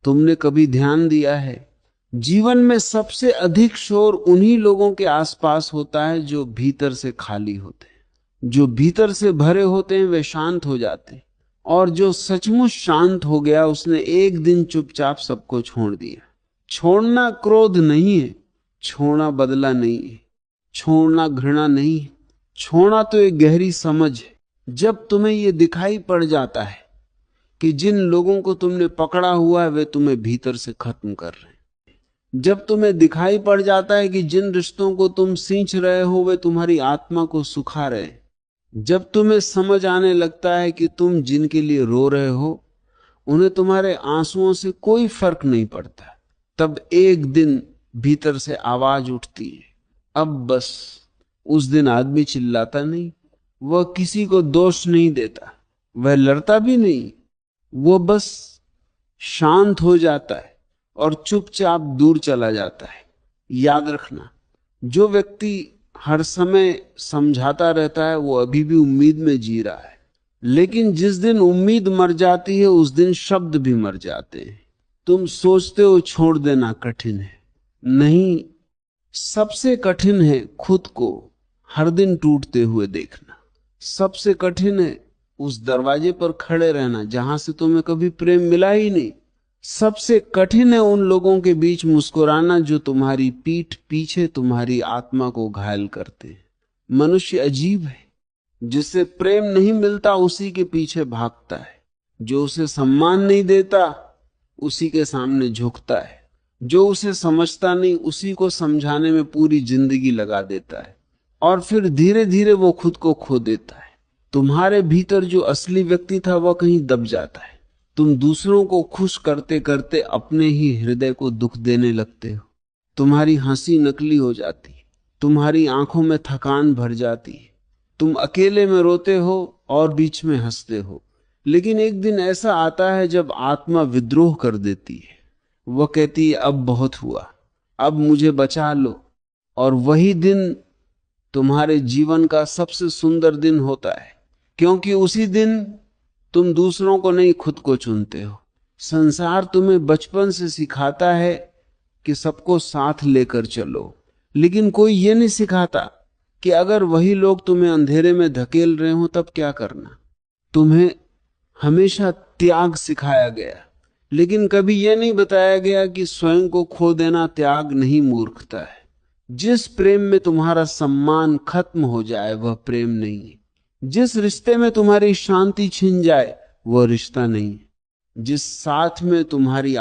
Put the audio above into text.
तुमने कभी ध्यान दिया है, जीवन में सबसे अधिक शोर उन्हीं लोगों के आसपास होता है जो भीतर से खाली होते हैं। जो भीतर से भरे होते हैं वे शांत हो जाते हैं, और जो सचमुच शांत हो गया उसने एक दिन चुपचाप सबको छोड़ दिया। छोड़ना क्रोध नहीं है, छोड़ना बदला नहीं है, छोड़ना घृणा नहीं है, छोड़ना तो एक गहरी समझ है। जब तुम्हें यह दिखाई पड़ जाता है कि जिन लोगों को तुमने पकड़ा हुआ है वे तुम्हें भीतर से खत्म कर रहे हैं, जब तुम्हें दिखाई पड़ जाता है कि जिन रिश्तों को तुम सींच रहे हो वे तुम्हारी आत्मा को सुखा रहे हैं, जब तुम्हें समझ आने लगता है कि तुम जिनके लिए रो रहे हो उन्हें तुम्हारे आंसुओं से कोई फर्क नहीं पड़ता, तब एक दिन भीतर से आवाज उठती है। अब बस। उस दिन आदमी चिल्लाता नहीं, वह किसी को दोष नहीं देता, वह लड़ता भी नहीं, वो बस शांत हो जाता है और चुपचाप दूर चला जाता है। याद रखना, जो व्यक्ति हर समय समझाता रहता है वो अभी भी उम्मीद में जी रहा है, लेकिन जिस दिन उम्मीद मर जाती है उस दिन शब्द भी मर जाते हैं। तुम सोचते हो छोड़ देना कठिन है, नहीं, सबसे कठिन है खुद को हर दिन टूटते हुए देखना। सबसे कठिन है उस दरवाजे पर खड़े रहना जहां से तुम्हें कभी प्रेम मिला ही नहीं। सबसे कठिन है उन लोगों के बीच मुस्कुराना जो तुम्हारी पीठ पीछे तुम्हारी आत्मा को घायल करते हैं। मनुष्य अजीब है, जिसे प्रेम नहीं मिलता उसी के पीछे भागता है, जो उसे सम्मान नहीं देता उसी के सामने झुकता है, जो उसे समझता नहीं उसी को समझाने में पूरी जिंदगी लगा देता है, और फिर धीरे धीरे वो खुद को खो देता है। तुम्हारे भीतर जो असली व्यक्ति था वह कहीं दब जाता है। तुम दूसरों को खुश करते करते अपने ही हृदय को दुख देने लगते हो। तुम्हारी हंसी नकली हो जाती है, तुम्हारी आंखों में थकान भर जाती है, तुम अकेले में रोते हो और बीच में हंसते हो। लेकिन एक दिन ऐसा आता है जब आत्मा विद्रोह कर देती है, वह कहती है अब बहुत हुआ, अब मुझे बचा लो। और वही दिन तुम्हारे जीवन का सबसे सुंदर दिन होता है, क्योंकि उसी दिन तुम दूसरों को नहीं खुद को चुनते हो। संसार तुम्हें बचपन से सिखाता है कि सबको साथ लेकर चलो, लेकिन कोई ये नहीं सिखाता कि अगर वही लोग तुम्हें अंधेरे में धकेल रहे हो तब क्या करना। तुम्हें हमेशा त्याग सिखाया गया, लेकिन कभी यह नहीं बताया गया कि स्वयं को खो देना त्याग नहीं, मूर्खता है। जिस प्रेम में तुम्हारा सम्मान खत्म हो जाए वह प्रेम नहीं है। जिस रिश्ते में तुम्हारी शांति छिन जाए वह रिश्ता नहीं है। जिस साथ में तुम्हारी